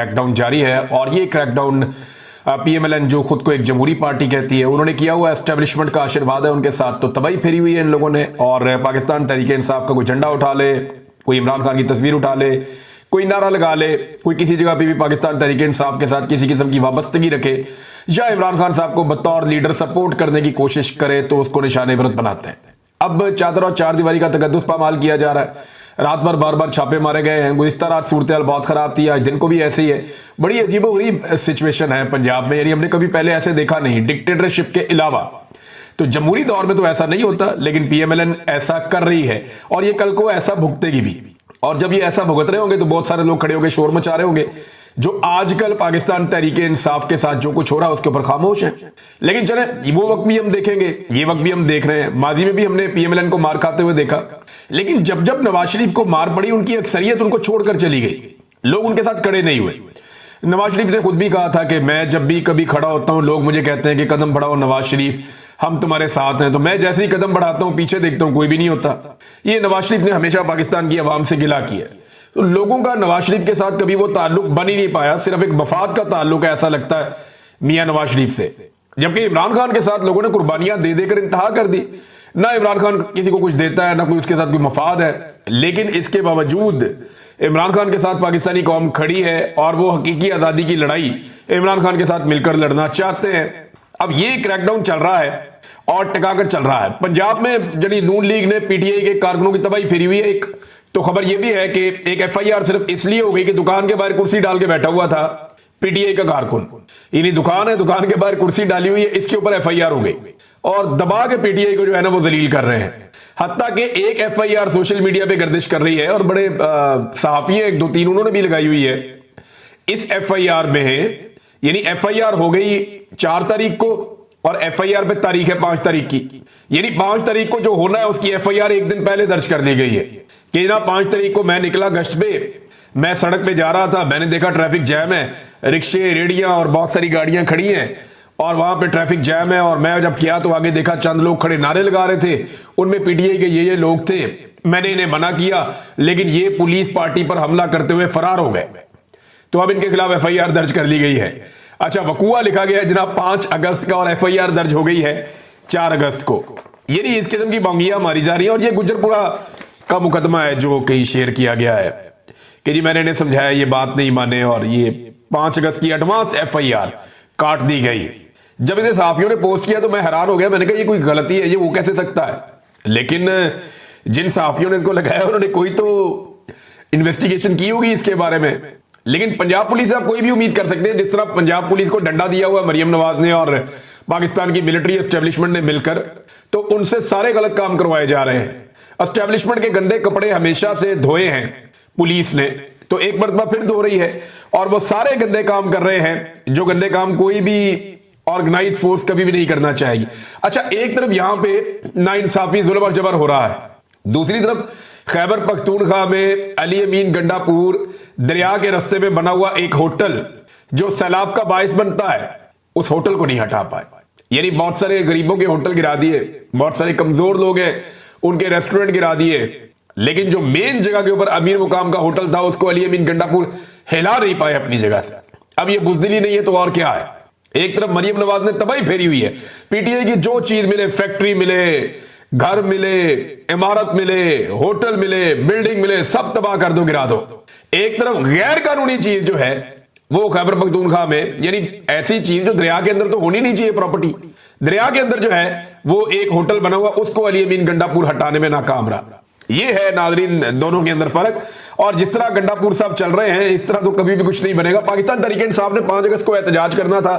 Crackdown जारी है और ये क्रैकडाउन पीएमएलएन जो खुद को एक जमहूरी पार्टी कहती है उन्होंने किया हुआ एस्टेब्लिशमेंट का आशीर्वाद है उनके साथ। तो तबाही फेरी हुई है इन लोगों ने और पाकिस्तान तहरीक इंसाफ का कोई झंडा उठा ले, कोई इमरान खान की तस्वीर उठा ले, कोई नारा लगा ले, कोई किसी जगह पे भी पाकिस्तान तहरीक इंसाफ के साथ किसी किस्म की वाबस्तगी रखे या इमरान खान साहब को बतौर लीडर सपोर्ट करने की कोशिश करे तो उसको निशाने इबरत बनाते हैं। अब चादर और चार दीवारी का तकद्दुस पामाल किया जा रहा है। रात भर बार बार छापे मारे गए हैं। गुज़िश्ता रात सूरत हाल बहुत खराब थी, आज दिन को भी ऐसे ही है। बड़ी अजीबोगरीब सिचुएशन है पंजाब में, यानी हमने कभी पहले ऐसे देखा नहीं डिक्टेटरशिप के अलावा। तो जमहूरी दौर में तो ऐसा नहीं होता, लेकिन पीएमएलएन ऐसा कर रही है और ये कल को ऐसा भुगतेगी भी। और जब ये ऐसा भुगत रहे होंगे तो बहुत सारे लोग खड़े होकर शोर मचा रहे होंगे जो आजकल पाकिस्तान तहरीक इंसाफ के साथ जो कुछ हो रहा है उसके ऊपर खामोश है। लेकिन चले वो वक्त भी हम देखेंगे, ये वक्त भी हम देख रहे हैं। माजी में भी हमने पीएमएलएन को मार खाते हुए देखा, लेकिन जब जब नवाज शरीफ को मार पड़ी उनकी अक्सरियत उनको छोड़कर चली गई, लोग उनके साथ खड़े नहीं हुए। नवाज शरीफ ने खुद भी कहा था कि मैं जब भी कभी खड़ा होता हूं लोग मुझे कहते हैं कि कदम बढ़ाओ नवाज शरीफ, हम तुम्हारे साथ हैं। तो मैं जैसे ही कदम बढ़ाता हूं पीछे देखता हूं कोई भी नहीं होता। ये नवाज शरीफ ने हमेशा पाकिस्तान की आवाम से गिला किया। तो लोगों का नवाज शरीफ के साथ कभी वो ताल्लुक बन ही नहीं पाया, सिर्फ एक मफाद का ताल्लुक है ऐसा लगता है मियां नवाज शरीफ से। जबकि इमरान खान के साथ लोगों ने कुर्बानियां दे देकर इंतहा कर दी। ना इमरान खान किसी को कुछ देता है, ना कोई उसके साथ कोई मफाद है, लेकिन इसके बावजूद इमरान खान के साथ पाकिस्तानी कौम खड़ी है और वो हकीकी आज़ादी की लड़ाई इमरान खान के साथ मिलकर लड़ना चाहते हैं। अब ये क्रैकडाउन चल रहा है और टिकाकर चल रहा है। पंजाब में जड़ी नून लीग ने पीटीआई के कारकुनों की तबाही फेरी हुई है एक। तो खबर यह भी है कि एक एफआईआर सिर्फ इसलिए हो गई कि दुकान के बाहर कुर्सी डाल के बैठा हुआ था पीटीआई का कारकुन। इन्हीं दुकान है, दुकान के बाहर कुर्सी डाली हुई है, इसके ऊपर एफआईआर हो गई और दबा के पीटीआई को जो है ना वो जलील कर रहे हैं। हत्ता कि एक एफआईआर सोशल मीडिया पे गर्दिश कर रही है और बड़े सहाफी एक दो तीन उन्होंने भी लगाई हुई है इस एफआईआर में। यानी एफआईआर हो गई 4 तारीख को और एफआईआर पे तारीख है 5 तारीख की, यानी 5 तारीख को जो होना है उसकी एफआईआर एक दिन पहले दर्ज कर दी गई है कि ना 5 तारीख को मैं निकला गश्त पे, मैं सड़क पे जा रहा था, मैंने देखा ट्रैफिक जैम है, रिक्शे रेडियां और बहुत सारी गाड़ियां खड़ी हैं और वहां पे ट्रैफिक जैम है। और मैं जब किया तो आगे देखा चंद लोग खड़े नारे लगा रहे थे, उनमें पीटीआई के ये लोग थे। मैंने इन्हें मना किया लेकिन ये पुलिस पार्टी पर हमला करते हुए फरार हो गए। तो अब इनके खिलाफ एफआईआर दर्ज कर ली गई है। अच्छा, वकूआ लिखा गया है जनाब 5 अगस्त का और एफआईआर दर्ज हो गई है 4 अगस्त को। ये नहीं, इस किस्म की बांगियां मारी जा रही है। और ये गुजरपुरा का मुकदमा है जो कहीं शेयर किया गया है कि जी मैंने इन्हें समझाया, ये बात नहीं माने और ये 5 अगस्त की एडवांस एफआईआर काट दी गई। जब इसे सहाफियों ने पोस्ट किया तो मैं हैरान हो गया, मैंने कहा ये कोई गलती है, ये वो कैसे सकता है। लेकिन जिन सहाफियों ने इसको लगाया उन्होंने कोई तो इन्वेस्टिगेशन की होगी इसके बारे में। लेकिन पंजाब पुलिस से आप कोई भी उम्मीद कर सकते हैं, जिस तरह पंजाब पुलिस को डंडा दिया हुआ मरियम नवाज ने और पाकिस्तान की मिलिट्री एस्टेब्लिशमेंट ने मिलकर, तो उनसे सारे गलत काम करवाए जा रहे हैं। एस्टेब्लिशमेंट के गंदे कपड़े हमेशा से धोए हैं पुलिस ने, तो एक मरतबा फिर धो रही है और वो सारे गंदे काम कर रहे हैं जो गंदे काम कोई भी ऑर्गेनाइज फोर्स कभी भी नहीं करना चाहेगी। अच्छा, एक तरफ यहां पे नाइंसाफी जुल्म और जबर हो रहा है, दूसरी तरफ खैबर पख्तूनख्वा में अली अमीन गंडापुर दरिया के रास्ते में बना हुआ एक होटल जो सैलाब का बायस बनता है, उस होटल को नहीं हटा पाए। यानी बहुत सारे गरीबों के होटल गिरा दिए, बहुत सारे कमजोर लोग हैं उनके रेस्टोरेंट गिरा दिए, लेकिन जो मेन जगह के ऊपर अमीर मुकाम का होटल था उसको अली अमीन गंडापुर हिला नहीं पाए अपनी जगह से। अब ये बुजदिली नहीं है तो और क्या है। एक तरफ मरियम नवाज ने तबाही फेरी हुई है, पीटीआई की जो चीज मिले, फैक्ट्री मिले, घर मिले, इमारत मिले, होटल मिले, बिल्डिंग मिले, सब तबाह कर दो, गिरा दो। एक तरफ गैर कानूनी चीज जो है वो खैबर पख्तूनख्वा में, यानी ऐसी चीज जो दरिया के अंदर तो होनी नहीं चाहिए, प्रॉपर्टी दरिया के अंदर जो है वो एक होटल बना हुआ, उसको अली अमीन गंडापुर हटाने में नाकाम रहा। ये है नाजरीन दोनों के अंदर फर्क। और जिस तरह गंडापुर साहब चल रहे हैं इस तरह तो कभी भी कुछ नहीं बनेगा। पाकिस्तान तहरीक इंसाफ ने 5 अगस्त को एहतजाज करना था,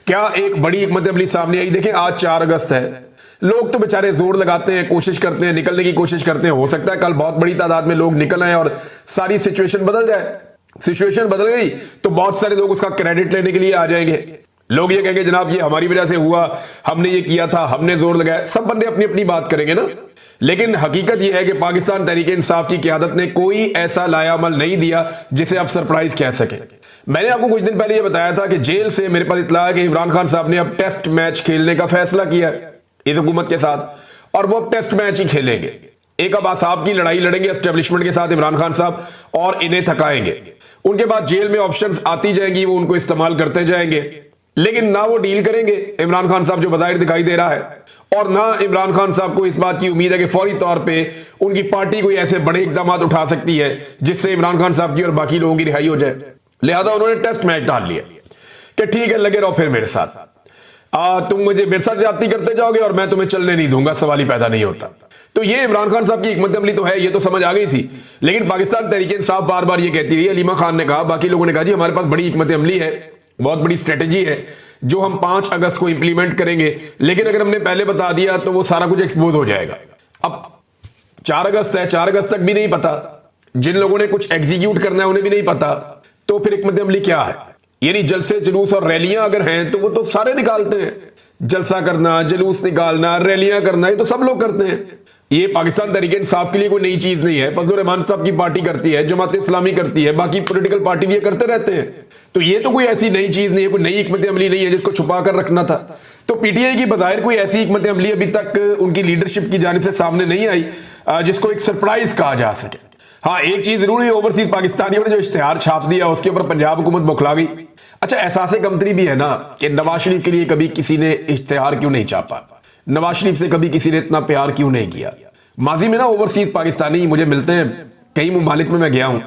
क्या एक बड़ी हिकमत अमली सामने आई। देखें आज 4 अगस्त है, लोग तो बेचारे जोर लगाते हैं, कोशिश करते हैं, निकलने की कोशिश करते हैं। हो सकता है कल बहुत बड़ी तादाद में लोग निकल आए और सारी सिचुएशन बदल जाए। सिचुएशन बदल गई तो बहुत सारे लोग उसका क्रेडिट लेने के लिए आ जाएंगे। लोग ये कहेंगे जनाब ये हमारी वजह से हुआ, हमने ये किया था, हमने जोर लगाया। सब बंदे अपनी अपनी बात करेंगे ना, लेकिन हकीकत यह है कि पाकिस्तान तहरीक इंसाफ की क़यादत ने कोई ऐसा लायामल नहीं दिया जिसे आप सरप्राइज कह सके। मैंने आपको कुछ दिन पहले यह बताया था कि जेल से मेरे पास इत्तला है कि इमरान खान साहब ने अब टेस्ट मैच खेलने का फैसला किया है इस हुकूमत के साथ, और वो अब टेस्ट मैच ही खेलेंगे। एक अब आसाफ की लड़ाई लड़ेंगे एस्टेब्लिशमेंट के साथ इमरान खान साहब और इन्हें थकाएंगे। उनके बाद जेल में ऑप्शंस आती जाएंगी, वो उनको इस्तेमाल करते जाएंगे, लेकिन ना वो डील करेंगे इमरान खान साहब जो बज़ाहिर दिखाई दे रहा है, और ना इमरान खान साहब को इस बात की उम्मीद है कि फौरी तौर पे उनकी पार्टी कोई ऐसे बड़े इकदाम उठा सकती है जिससे इमरान खान साहब की और बाकी लोगों की रिहाई हो जाए। लिहाजा उन्होंने टेस्ट मैच डाल लिया कि ठीक है, लगे रहो फिर मेरे साथ, तुम मुझे मेरे साथ ज्यादती करते जाओगे और मैं तुम्हें चलने नहीं दूंगा, सवाल ही पैदा नहीं होता। तो ये इमरान खान साहब की हिकमत अमली तो है, ये तो समझ आ गई थी, लेकिन पाकिस्तान तहरीक इंसाफ बार बार ये कहती रही, अलीमा खान ने कहा, बाकी लोगों ने कहा जी हमारे पास बड़ी हिकमत अमली है, बहुत बड़ी स्ट्रेटेजी है जो हम 5 अगस्त को इंप्लीमेंट करेंगे, लेकिन अगर हमने पहले बता दिया तो वो सारा कुछ एक्सपोज हो जाएगा। अब 4 अगस्त है, 4 अगस्त तक भी नहीं पता, जिन लोगों ने कुछ एग्जीक्यूट करना है उन्हें भी नहीं पता, तो फिर हिकमत अमली क्या है? यानी जलसे जुलूस और रैलियां अगर हैं तो वो तो सारे निकालते हैं, जलसा करना, जुलूस निकालना, रैलियां करना, ये तो सब लोग करते हैं। ये पाकिस्तान तहरीक इंसाफ के लिए कोई नई चीज नहीं है, फजलुर रहमान साहब की पार्टी करती है, जमात इस्लामी करती है, बाकी पॉलिटिकल पार्टी भी ये करते रहते हैं। तो ये तो कोई ऐसी नई चीज नहीं है, कोई नई हिकमत अमली नहीं है जिसको छुपा कर रखना था। तो पीटीआई की बज़ाहिर कोई ऐसी हिकमत अमली अभी तक उनकी लीडरशिप की जानिब से सामने नहीं आई जिसको एक सरप्राइज कहा जा सके। हाँ, एक चीज जरूर है, ओवरसीज पाकिस्तानियों ने जो इश्तिहार छाप दिया उसके ऊपर पंजाब हुकूमत बौखला गई। अच्छा, एहसास कमतरी भी है ना कि नवाज शरीफ के लिए कभी किसी ने इश्तिहार क्यों नहीं छापा, नवाज शरीफ से कभी किसी ने इतना प्यार क्यों नहीं किया। माजी में ना ओवरसीज पाकिस्तानी मुझे मिलते हैं, कई मुमालिक में मैं गया हूं,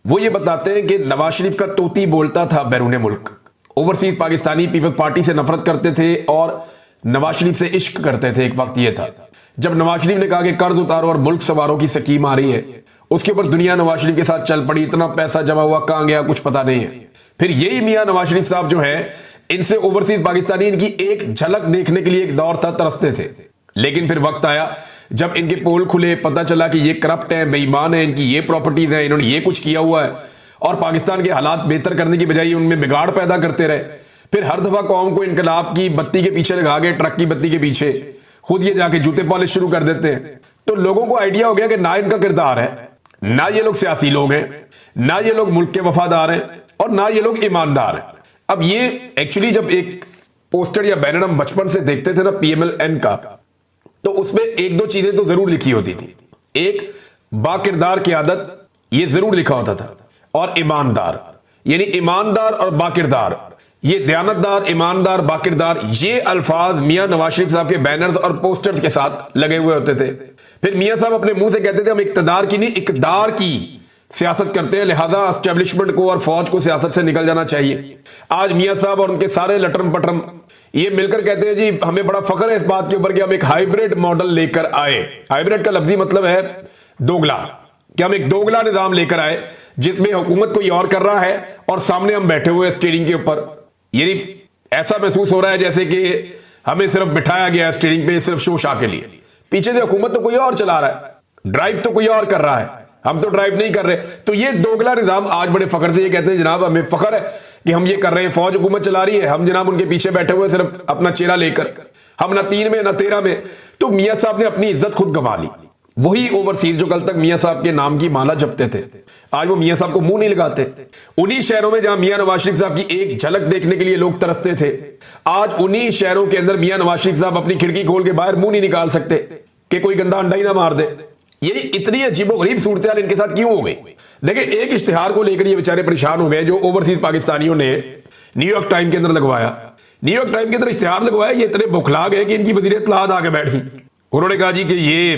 वो ये बताते हैं कि नवाज शरीफ का तोती बोलता था बैरून मुल्क। ओवरसीज पाकिस्तानी पीपल्स पार्टी से नफरत करते थे और नवाज शरीफ से इश्क करते थे। एक वक्त ये था जब नवाज शरीफ ने कहा कि कर्ज उतारो और मुल्क सवारों की स्कीम आ रही है, उसके ऊपर दुनिया नवाज शरीफ के साथ चल पड़ी, इतना पैसा जमा हुआ कहां गया कुछ पता नहीं है। फिर यही मियां नवाज शरीफ साहब जो है, इनसे ओवरसीज पाकिस्तानी इनकी एक झलक देखने के लिए एक दौर था, तरसते थे। लेकिन फिर वक्त आया जब इनके पोल खुले, पता चला कि ये करप्ट है, बेईमान है, इनकी ये प्रॉपर्टीज है, इन्होंने ये कुछ किया हुआ है, और पाकिस्तान के हालात बेहतर करने की बजाय उनमें बिगाड़ पैदा करते रहे। फिर हर दफा कौम को इनकलाब की बत्ती के पीछे लगा के, ट्रक की बत्ती के पीछे, खुद ये जाके जूते पॉलिश शुरू कर देते हैं। तो लोगों को आइडिया हो गया कि ना इनका किरदार है, ना ये लोग सियासी लोग हैं, ना ये लोग मुल्क के वफादार हैं, और ना ये लोग ईमानदार हैं। अब ये एक्चुअली जब एक पोस्टर या बैनर हम बचपन से देखते थे ना PMLN का, तो उसमें 1-2 चीजें तो जरूर लिखी होती थी। एक, बाकिरदार क़यादत, ये जरूर लिखा होता था, और ईमानदार, यानी ईमानदार और बाकिरदार, ये दयानतदार, ईमानदार, बाकिरदार, ये अल्फाज मियां नवाज शरीफ साहब के बैनर्स और पोस्टर्स के साथ लगे हुए होते थे। फिर मियां साहब अपने मुंह से कहते थे हम इक्तदार की नहीं इकदार की सियासत करते हैं, लिहाजा एस्टेब्लिशमेंट को और फौज को सियासत से निकल जाना चाहिए। आज मियां साहब और उनके सारे लटरम पटरम ये मिलकर कहते हैं जी हमें बड़ा फख्र है इस बात के ऊपर कि हम एक हाइब्रिड मॉडल लेकर आए। हाइब्रिड का लफ्जी मतलब है दोगला, कि हम एक दोगला निजाम लेकर आए जिसमें हुकूमत कोई और कर रहा है और सामने हम बैठे हुए स्टीयरिंग के ऊपर। यानी ऐसा महसूस हो रहा है जैसे कि हमें सिर्फ बिठाया गया है स्टीयरिंग पे सिर्फ शो शाह के लिए, पीछे से हुकूमत तो कोई और चला रहा है, ड्राइव तो कोई और कर रहा है, हम तो ड्राइव नहीं कर रहे। तो ये दोगला निजाम आज बड़े फख्र से ये कहते हैं जनाब हमें फख्र है कि हम ये कर रहे हैं, फौज हुकूमत चला रही है, हम जनाब उनके पीछे बैठे हुए सिर्फ अपना चेहरा लेकर, हम ना 3 में ना 13 में। तो मियां साहब ने अपनी इज्जत खुद गंवा ली। वही ओवरसीज जो कल तक मियां साहब के नाम की माला जपते थे, आज वो मियां साहब को मुंह नहीं लगाते। उन्हीं शहरों में जहां मियां नवाज शरीफ साहब की एक झलक देखने के लिए लोग तरसते थे, आज उन्हीं शहरों के अंदर मियां नवाज शरीफ साहब अपनी खिड़की खोल के बाहर मुंह नहीं निकाल सकते कि कोई गंदा अंडा ही ना मार दे। ये इतनी अजीबोगरीब सूरत हाल इनके साथ क्यों हो गई? देखिए, एक इश्तिहार को लेकर ये बेचारे परेशान हो गए जो ओवरसीज पाकिस्तानियों ने न्यूयॉर्क टाइम के अंदर लगवाया। न्यूयॉर्क टाइम के अंदर इश्तिहार लगवाया, ये इतने बौखला गए कि इनकी वज़ीर इत्तलात आके बैठी। उन्होंने कहा जी कि ये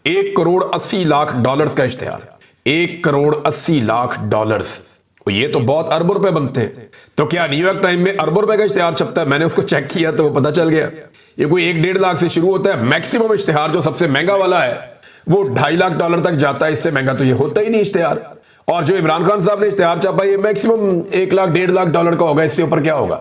$1,80,00,000 का इश्तिहार है, $1,80,00,000। ये तो बहुत अरबों रुपए बनते हैं। तो क्या न्यूयॉर्क टाइम में अरबों रुपए का इश्तिहार छपता है? मैंने उसको चेक किया तो वो पता चल गया ये कोई 1-1.5 लाख से शुरू होता है। मैक्सिमम इश्तिहार जो सबसे महंगा वाला है वो $2.5 लाख तक जाता है, इससे महंगा तो ये होता ही नहीं इश्तिहार। और जो इमरान खान साहब ने इश्तिहार छापा ये मैक्सिमम $1 लाख $1.5 लाख का होगा, इससे ऊपर क्या होगा?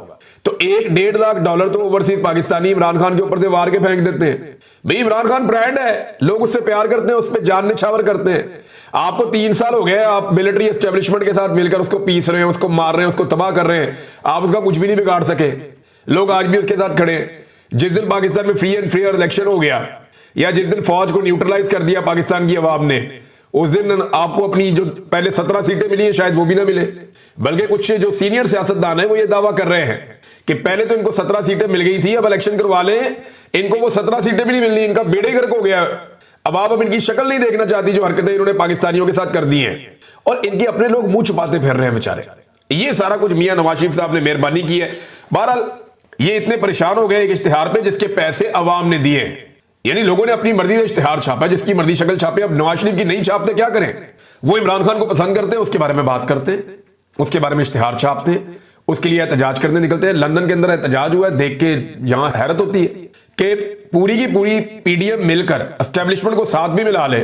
तो $1-1.5 लाख तो ओवरसीज पाकिस्तानी इमरान खान के ऊपर से वार के फेंक देते हैं। भाई इमरान खान ब्रांड है, लोग उससे प्यार करते हैं, उस पर जान निछावर करते हैं। आपको 3 साल हो गए, आप मिलिट्री एस्टेब्लिशमेंट के साथ मिलकर उसको पीस रहे हैं, उसको मार रहे हैं, उसको तबाह कर रहे हैं, आप उसका कुछ भी नहीं बिगाड़ सके। लोग आज भी उसके साथ खड़े हैं। जिस दिन पाकिस्तान में फ्री एंड फेयर इलेक्शन हो गया या जिस दिन फौज को न्यूट्रलाइज कर दिया पाकिस्तान की आवाम ने, उस दिन आपको अपनी जो पहले 17 सीटें मिली है शायद वो भी ना मिले। बल्कि कुछ जो सीनियर सियासतदान है वो ये दावा कर रहे हैं कि पहले तो इनको 17 सीटें मिल गई थी, अब इलेक्शन करवा लें, इनको वो 17 सीटें भी नहीं मिलनी, इनका बेड़े गर्क हो गया। अब इनकी शक्ल नहीं देखना चाहती, जो हरकतें इन्होंने पाकिस्तानियों के साथ कर दी हैं, और इनके अपने लोग मुंह छुपाते फिर रहे हैं बेचारे। ये सारा कुछ मियां नवाज शरीफ साहब ने मेहरबानी की है। बहरहाल ये इतने परेशान हो गए एक इश्तिहार पे जिसके पैसे अवाम ने दिए, यानी लोगों ने अपनी मर्जी से इश्तिहार छापा, जिसकी मर्जी शक्ल छापे। अब नवाज शरीफ की नहीं छापते क्या करें? वो इमरान खान को पसंद करते हैं, उसके बारे में बात करते हैं, उसके बारे में इश्तिहार छापते हैं, उसके लिए एहतजाज करने निकलते हैं। लंदन के अंदर एहतजाज हुआ है, देख के यहां हैरत होती है कि पूरी की पूरी पीडीएम मिलकर एस्टेब्लिशमेंट को साथ भी मिला ले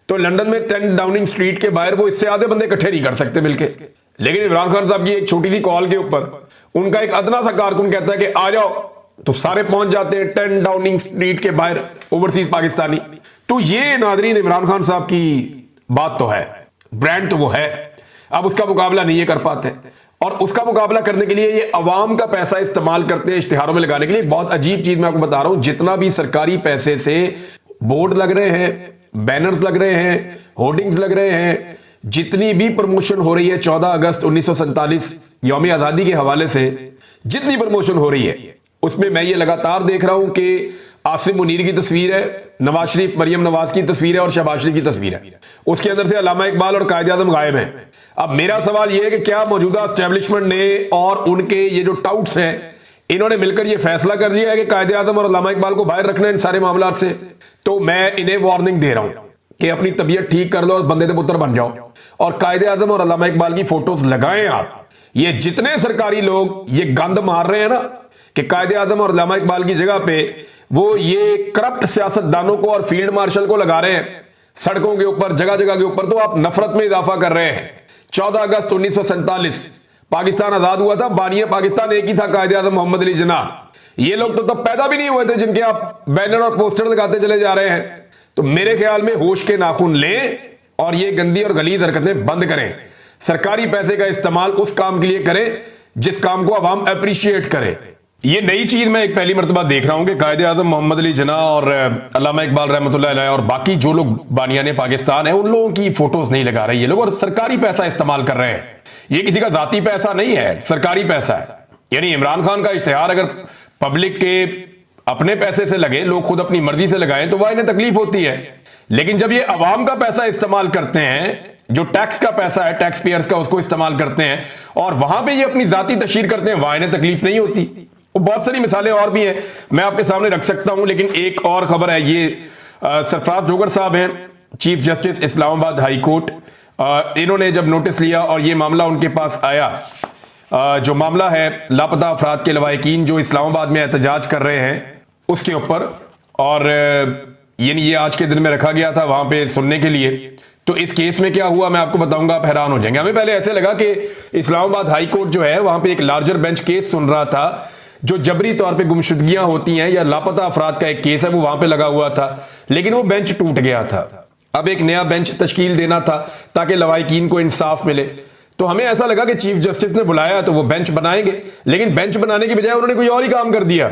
तो लंदन में 10 डाउनिंग स्ट्रीट के बाहर वो इससे आधे बंदे इकट्ठे नहीं कर सकते मिलके। लेकिन इमरान खान साहब की एक छोटी सी कॉल के ऊपर उनका एक अदना सा कारकुन कहता है कि आ जाओ, तो सारे पहुंच जाते हैं 10 डाउनिंग स्ट्रीट के बाहर, ओवरसीज पाकिस्तानी। तो ये नादरीन इमरान खान साहब की बात तो है, ब्रांड तो वो है, अब उसका मुकाबला नहीं ये कर पाते। और उसका मुकाबला करने के लिए ये अवाम का पैसा इस्तेमाल करते हैं इश्तिहारों में लगाने के लिए। बहुत अजीब चीज मैं आपको बता रहा हूं, जितना भी सरकारी पैसे से बोर्ड लग रहे हैं, बैनर्स लग रहे हैं, होर्डिंग्स लग रहे हैं, जितनी भी प्रमोशन हो रही है 14 अगस्त 1947 यौम आजादी के हवाले से जितनी प्रमोशन हो रही है, उसमें मैं ये लगातार देख रहा हूं कि आसिम मुनीर की तस्वीर है, नवाज शरीफ मरियम नवाज की तस्वीर है और शहबाज शरीफ की तस्वीर है, उसके अंदर से अल्लामा इकबाल और कायदे आजम गायब हैं। अब मेरा सवाल यह है कि क्या मौजूदा एस्टेब्लिशमेंट ने और उनके ये जो टाउट्स हैं, इन्होंने मिलकर ये फैसला कर लिया है कि कायदे आजम और अल्लामा इकबाल को बाहर रखना है इन सारे मामलों से? तो मैं इन्हें वार्निंग दे रहा हूं कि अपनी तबीयत ठीक कर लो और बंदे दे पुत्र बन जाओ और कायदे आजम और अल्लामा इकबाल की फोटोज लगाएं आप। ये जितने सरकारी लोग ये गंद मार रहे हैं ना कि कायदे आजम और अल्लामा इकबाल की जगह पे वो ये करप्ट सियासतदानों को और फील्ड मार्शल को लगा रहे हैं सड़कों के ऊपर, जगह जगह के ऊपर, तो आप नफरत में इजाफा कर रहे हैं। 14 अगस्त 1947 पाकिस्तान आजाद हुआ था, बानिया पाकिस्तान एक ही था, कायदे आजम मोहम्मद अली जिन्ना। ये लोग तो तब पैदा भी नहीं हुए थे जिनके आप बैनर और पोस्टर लगाते चले जा रहे हैं। तो मेरे ख्याल में होश के नाखून लें और ये गंदी और गलीज हरकतें बंद करें। सरकारी पैसे का इस्तेमाल उस काम के लिए करें जिस काम को अवाम अप्रिशिएट करे। ये नई चीज मैं एक पहली मर्तबा देख रहा हूं कि कायदे आजम मोहम्मद अली जिन्ना और अल्लामा इकबाल रहमतुल्लाह अलैह और बाकी जो लोग बानियाने पाकिस्तान है उन लोगों की फोटोज नहीं लगा रहे ये लोग, और सरकारी पैसा इस्तेमाल कर रहे हैं। ये किसी का जाती पैसा नहीं है, सरकारी पैसा है। यानी इमरान खान का इश्तिहार अगर पब्लिक के अपने पैसे से लगे, लोग खुद अपनी मर्जी से लगाएं, तो वह इन्हें तकलीफ होती है। लेकिन जब ये अवाम का पैसा इस्तेमाल करते हैं, जो टैक्स का पैसा है, टैक्स पेयर्स का, उसको इस्तेमाल करते हैं और वहां पे ये अपनी जाती तशहीर करते हैं, वहां इन्हें तकलीफ नहीं होती। और बहुत सारी मिसालें और भी हैं, मैं आपके सामने रख सकता हूं। लेकिन एक और खबर है, ये सरफराज जोगर साहब हैं, chief justice Islamabad high court. इन्होंने जब नोटिस लिया और ये मामला उनके पास आया, जो मामला है लापता अफराद के लवाहिकीन जो इस्लामाबाद में एहतजाज कर रहे हैं उसके ऊपर, और यानी ये आज के दिन में रखा गया था वहां पे सुनने के लिए। तो इस केस में क्या हुआ मैं आपको बताऊंगा, आप हैरान हो जाएंगे। हमें पहले ऐसे लगा कि इस्लामाबाद हाई कोर्ट जो है वहां पे एक लार्जर बेंच केस सुन रहा था, जो जबरी तौर पे गुमशुदगियां होती हैं या लापता अफराद का एक केस है, वो वहां पे लगा हुआ था, लेकिन वो बेंच टूट गया था। अब एक नया बेंच तश्कील देना था ताकि लवाहिकीन को इंसाफ मिले। तो हमें ऐसा लगा कि चीफ जस्टिस ने बुलाया तो वो बेंच बनाएंगे, लेकिन बेंच बनाने की बजाय उन्होंने कोई और ही काम कर दिया।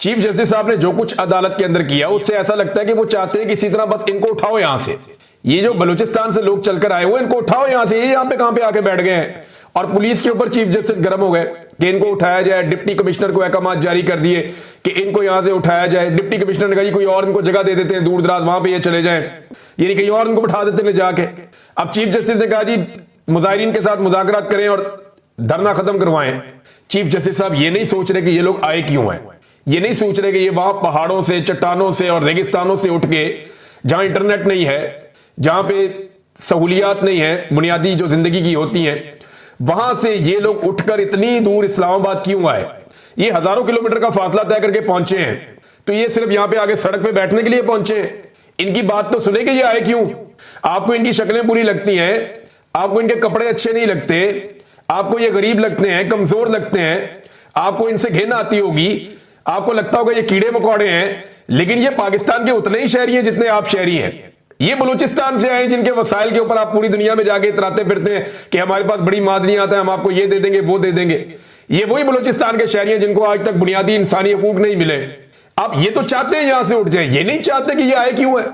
चीफ जस्टिस साहब ने जो कुछ अदालत के अंदर किया उससे ऐसा लगता है कि वो चाहते हैं कि इसी तरह बस इनको उठाओ यहां से, ये जो बलूचिस्तान से लोग चलकर आए हुए इनको उठाओ यहां से, ये यहां पे कहां पे आके बैठ गए हैं। और पुलिस के ऊपर चीफ जस्टिस गर्म हो गए कि इनको उठाया जाए, डिप्टी कमिश्नर को अहकाम जारी कर दिए कि इनको यहां से उठाया जाए। डिप्टी कमिश्नर ने कहा जी कोई और इनको जगह दे देते हैं दूर दराज, वहां पे ये चले जाएं, यानी कहीं और इनको बिठा देते हैं जाके। अब चीफ जस्टिस ने कहा जी मुजाहिरीन के साथ मुज़ाकरात करें और धरना खत्म करवाएं। चीफ जस्टिस साहब ये नहीं सोच रहे कि ये लोग आए क्यों हैं, ये नहीं सोच रहे कि ये वहां पहाड़ों से, चट्टानों से और रेगिस्तानों से उठ के, जहां इंटरनेट नहीं है, जहां पे सहूलियात नहीं है बुनियादी जो जिंदगी की होती हैं, वहां से ये लोग उठकर इतनी दूर इस्लामाबाद क्यों आए। ये हजारों किलोमीटर का फासला तय करके पहुंचे हैं, तो ये सिर्फ यहां पे आगे सड़क पे बैठने के लिए पहुंचे हैं। इनकी बात तो सुने कि ये आए क्यों। आपको इनकी शक्लें बुरी लगती हैं, आपको इनके कपड़े अच्छे नहीं लगते, आपको ये गरीब लगते हैं, कमजोर लगते हैं, आपको इनसे घिन आती होगी, आपको लगता होगा ये कीड़े मकोड़े हैं, लेकिन ये पाकिस्तान के उतने ही शहरी हैं जितने आप शहरी हैं। ये बलूचिस्तान से आए जिनके वसाइल के ऊपर आप पूरी दुनिया में जाके इतराते फिरते हैं कि हमारे पास बड़ी मादनियां आता है, हम आपको ये दे देंगे वो दे देंगे। ये वही बलूचिस्तान के शहरी हैं जिनको आज तक बुनियादी इंसानी हकूक नहीं मिले। आप ये तो चाहते हैं यहां से उठ जाए, ये नहीं चाहते कि ये आए क्यों है।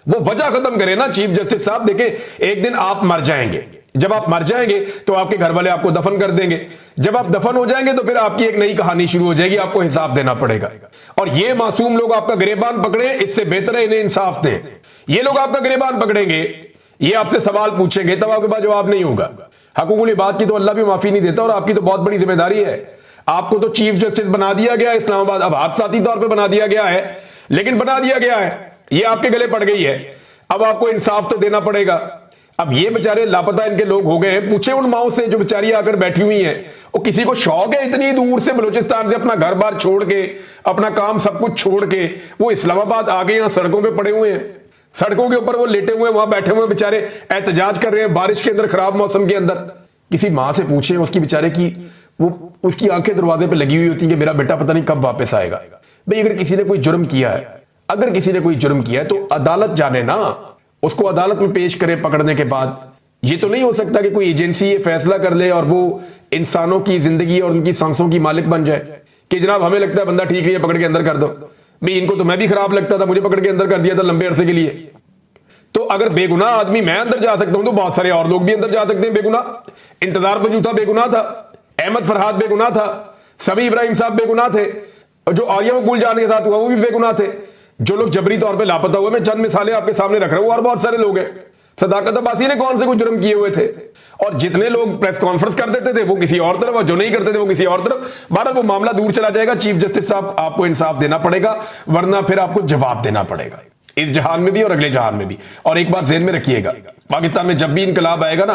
वो वजह खत्म करें ना चीफ जस्टिस साहब। देखें एक दिन आप मर जाएंगे, जब आप मर जाएंगे तो आपके घर वाले आपको दफन कर देंगे। जब आप दफन हो जाएंगे तो फिर आपकी एक नई कहानी शुरू हो जाएगी, आपको हिसाब देना पड़ेगा। और ये मासूम लोग आपका गिरेबान पकड़े, इससे बेहतर है इन्हें इंसाफ दें। ये लोग आपका गिरेबान पकड़ेंगे, ये आपसे सवाल पूछेंगे, तब आपके पास जवाब नहीं होगा। हकूकुल इबाद की तो अल्लाह भी माफी नहीं देता, और आपकी तो बहुत बड़ी जिम्मेदारी है। आपको तो चीफ जस्टिस बना दिया गया है इस्लामाबाद, अब हादसाती तौर पे बना दिया गया है, लेकिन बना दिया गया है, ये आपके गले पड़ गई है। अब आपको इंसाफ तो देना पड़ेगा। अब ये बेचारे लापता इनके लोग हो गए हैं, पूछे उन माओ से जो बेचारी आकर बैठी हुई हैं, वो किसी को शौक है इतनी दूर से बलूचिस्तान से अपना घर बार छोड़ के, अपना काम सब कुछ छोड़ के वो इस्लामाबाद आ गए, यहाँ सड़कों पे पड़े हुए हैं, सड़कों के ऊपर वो लेटे हुए, वहां बैठे हुए बेचारे एहतजाज कर रहे हैं बारिश के अंदर, खराब मौसम के अंदर। किसी माँ से पूछे उसकी बेचारे की, वो उसकी आंखें दरवाजे पे लगी हुई होती है कि मेरा बेटा पता नहीं कब वापस आएगा। भाई अगर किसी ने कोई जुर्म किया है, अगर किसी ने कोई जुर्म किया है तो अदालत जाने ना, उसको अदालत में पेश करे पकड़ने के बाद। ये तो नहीं हो सकता कि कोई एजेंसी ये फैसला कर ले और वो इंसानों की जिंदगी और उनकी सांसों की मालिक बन जाए कि जनाब हमें लगता है बंदा ठीक नहीं है, पकड़ के अंदर कर दो। भाई इनको तो मैं भी खराब लगता था, मुझे पकड़ के अंदर कर दिया था लंबे अरसे के लिए। तो अगर बेगुनाह आदमी मैं अंदर जा सकता हूं तो बहुत सारे और लोग भी अंदर जा सकते हैं बेगुनाह। इंतजार बंजूथा बेगुनाह था, अहमद फरहाद बेगुनाह था, समी इब्राहिम साहब बेगुनाह थे, और जो आर्या मकबूल जान के साथ हुआ वो भी बेगुनाह थे। जो लोग जबरी तौर पे लापता हुए, मैं चंद मिसालें आपके सामने रख रहा हूं, और बहुत सारे लोग हैं। सदाकत अब्बासी ने कौन से कुछ जुर्म किए हुए थे, और जितने लोग प्रेस कॉन्फ्रेंस कर देते थे वो किसी और तरफ, और जो नहीं करते थे वो किसी और तरफ। बहरहाल वो मामला दूर चला जाएगा। चीफ जस्टिस साहब आपको इंसाफ देना पड़ेगा, वरना फिर आपको जवाब देना पड़ेगा, इस जहान में भी और अगले जहान में भी। और एक बार ज़हन में रखिएगा, पाकिस्तान में जब भी इनकलाब आएगा ना,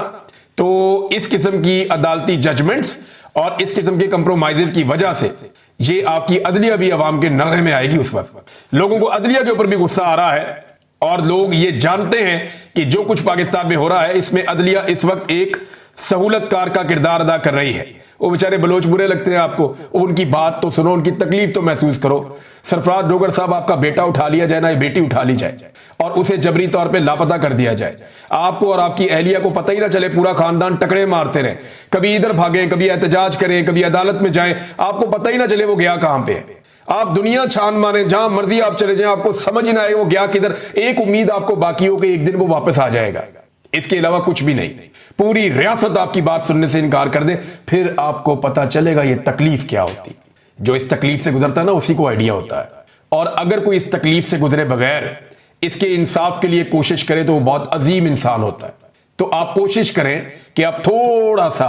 तो इस किस्म की अदालती जजमेंट्स और इस किस्म के कंप्रोमाइजेज की वजह से ये आपकी अदलिया भी अवाम के नरगे में आएगी। उस वक्त लोगों को अदलिया के ऊपर भी गुस्सा आ रहा है, और लोग ये जानते हैं कि जो कुछ पाकिस्तान में हो रहा है इसमें अदलिया इस वक्त एक सहूलतकार का किरदार अदा कर रही है। वो बेचारे बलोच बुरे लगते हैं आपको, उनकी बात तो सुनो, उनकी तकलीफ तो महसूस करो। सरफराज डोगर साहब, आपका बेटा उठा लिया जाए ना, ये बेटी उठा ली जाए और उसे जबरी तौर पे लापता कर दिया जाए, आपको और आपकी अहलिया को पता ही ना चले, पूरा खानदान टकरे मारते रहे, कभी इधर भागें, कभी एहतजाज करें, कभी अदालत में जाएं, आपको पता ही ना चले वो गया कहां पे है। आप दुनिया छान मारे, जहां मर्जी आप चले जाएं, आपको समझ ही ना आए वो गया किधर। एक उम्मीद आपको बाकी हो कि एक दिन वो वापस आ जाएगा, इसके अलावा कुछ भी नहीं। पूरी रियासत आपकी बात सुनने से इनकार कर दे, फिर आपको पता चलेगा ये तकलीफ क्या होती। जो इस तकलीफ से गुजरता है ना, उसी को आइडिया होता है। और अगर कोई इस तकलीफ से गुजरे बगैर इसके इंसाफ के लिए कोशिश करे तो वो बहुत अजीम इंसान होता है। तो आप कोशिश करें कि आप थोड़ा सा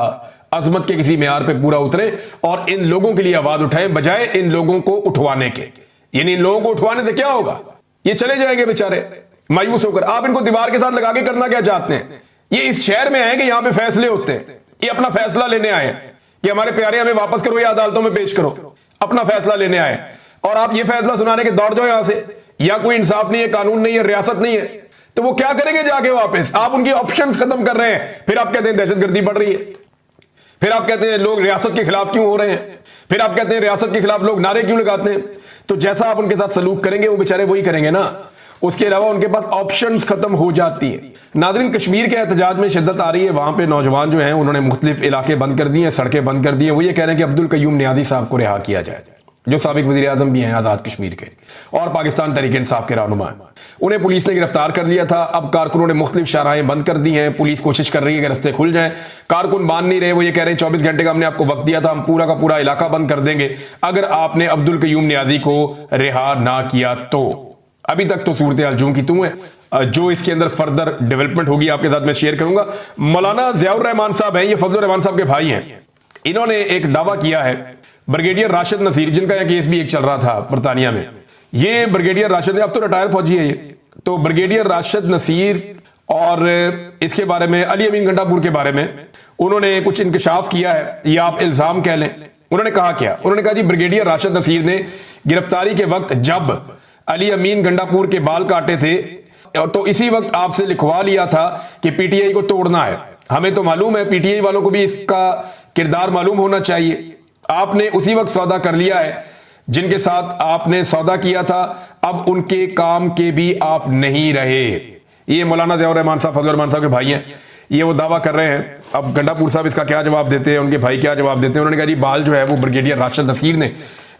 अजमत के किसी मेयार पे पूरा उतरे और इन लोगों के लिए आवाज उठाएं, बजाय इन लोगों को उठवाने के। यानी इन लोगों को उठवाने से क्या होगा, ये चले जाएंगे बेचारे मायूस होकर। आप इनको दीवार के साथ लगा के करना क्या चाहते हैं? ये इस शहर में आए कि यहां पे फैसले होते हैं, ये अपना फैसला लेने आए कि हमारे प्यारे हमें वापस करो या अदालतों में पेश करो, अपना फैसला लेने आए। और आप ये फैसला सुनाने के दौड़ जाओ यहां से, या कोई इंसाफ नहीं है, कानून नहीं है, रियासत नहीं है, तो वो क्या करेंगे जाके वापस? आप उनकी ऑप्शंस खत्म कर रहे हैं। फिर आप कहते हैं दहशतगर्दी बढ़ रही है, फिर आप कहते हैं लोग रियासत के खिलाफ क्यों हो रहे हैं, फिर आप कहते हैं रियासत के खिलाफ लोग नारे क्यों लगाते हैं। तो जैसा आप उनके साथ सलूक करेंगे वो बेचारे वही करेंगे ना, उसके अलावा उनके पास ऑप्शंस खत्म हो जाती है। नाज़रीन, कश्मीर के एहतजाज में शिद्दत आ रही है। वहां पे नौजवान जो हैं उन्होंने मुख्तलिफ इलाके बंद कर दिए हैं, सड़कें बंद कर दी हैं। वो ये कह रहे हैं कि अब्दुल कयूम नियाज़ी साहब को रिहा किया जाए, जो साबिक वज़ीर आज़म भी हैं आज़ाद कश्मीर के और पाकिस्तान तहरीक इंसाफ के रहनुमा हैं। उन्हें पुलिस ने गिरफ्तार कर लिया था। अब कारकुनों ने मुख्तलिफ शाहराहें बंद कर दी हैं। पुलिस कोशिश कर रही है कि रास्ते खुल जाएं, कारकुन मान नहीं रहे। वो ये कह रहे हैं 24 घंटे का हमने आपको वक्त दिया था, हम पूरा का पूरा इलाका बंद कर देंगे अगर आपने अब्दुल कयूम नियाज़ी को रिहा ना किया तो। अभी तक तो सूरत हाल जूं की तूं है। जो इसके अंदर फर्दर डेवलपमेंट होगी आपके साथ मैं शेयर करूंगा। मौलाना ज़ियाउर रहमान साहब हैं, ये फजलुर रहमान साहब के भाई हैं। इन्होंने एक दावा किया है, ब्रिगेडियर राशिद नसीर, जिनका यह केस भी एक चल रहा था बरतानिया में, ये ब्रिगेडियर राशिद, अब तो रिटायर फौजी है ये, तो ब्रिगेडियर राशिद नसीर और इसके बारे में अली अमीन गंडापुर के बारे में उन्होंने कुछ इंकशाफ किया है, या आप इल्जाम कह लें। उन्होंने कहा क्या, उन्होंने कहा जी ब्रिगेडियर राशिद नसीर ने गिरफ्तारी के वक्त जब अली अमीन गंडापुर के बाल काटे थे तो इसी वक्त आपसे लिखवा लिया था कि पीटीआई को तोड़ना है। हमें तो मालूम है, पीटीआई वालों को भी इसका किरदार मालूम होना चाहिए। आपने उसी वक्त सौदा कर लिया है जिनके साथ आपने सौदा किया था, अब उनके काम के भी आप नहीं रहे। ये मौलाना ज़ियाउर रहमान साहब फजलुर रहमान साहब के भाई हैं, ये वो दावा कर रहे हैं। अब गंडापुर साहब इसका क्या जवाब देते हैं, उनके भाई क्या जवाब देते हैं। उन्होंने कहा जी बाल जो है वो ब्रिगेडियर राशिद नसीर ने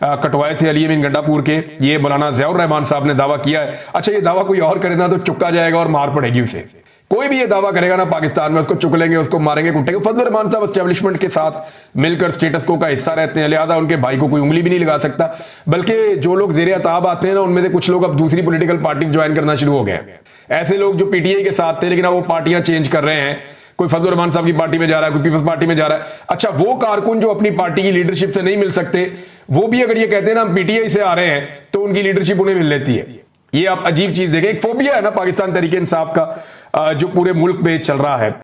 कटवाए थे अली अमीन गंडापुर के, ये मौलाना ज़ियाउर रहमान साहब ने दावा किया है। अच्छा, ये दावा कोई और करे ना तो चुक्का जाएगा और मार पड़ेगी उसे। कोई भी ये दावा करेगा ना पाकिस्तान में उसको चुक लेंगे, उसको मारेंगे, कुटेंगे। फजलुर रहमान साहब एस्टेब्लिशमेंट के साथ मिलकर स्टेटस को का हिस्सा रहते हैं, लिहाजा उनके भाई को कोई उंगली भी नहीं लगा सकता। बल्कि जो लोग ज़ेरे अताब आते हैं ना, उनमें से कुछ लोग अब दूसरी पॉलिटिकल पार्टी ज्वाइन करना शुरू हो गए हैं। ऐसे लोग जो पीटीआई के साथ थे लेकिन अब वो पार्टियां चेंज कर रहे हैं, कोई फजलुर रहमान साहब की पार्टी में जा रहा है, कोई पीपल्स पार्टी में जा रहा है। अच्छा, वो कारकुन जो अपनी पार्टी की लीडरशिप से नहीं मिल सकते, वो भी अगर ये कहते हैं ना हम पीटीआई से आ रहे हैं, तो उनकी लीडरशिप उन्हें मिल लेती है। ये आप अजीब चीज देखें, एक फोबिया है ना पाकिस्तान तहरीक इंसाफ का, जो पूरे मुल्क में चल रहा है।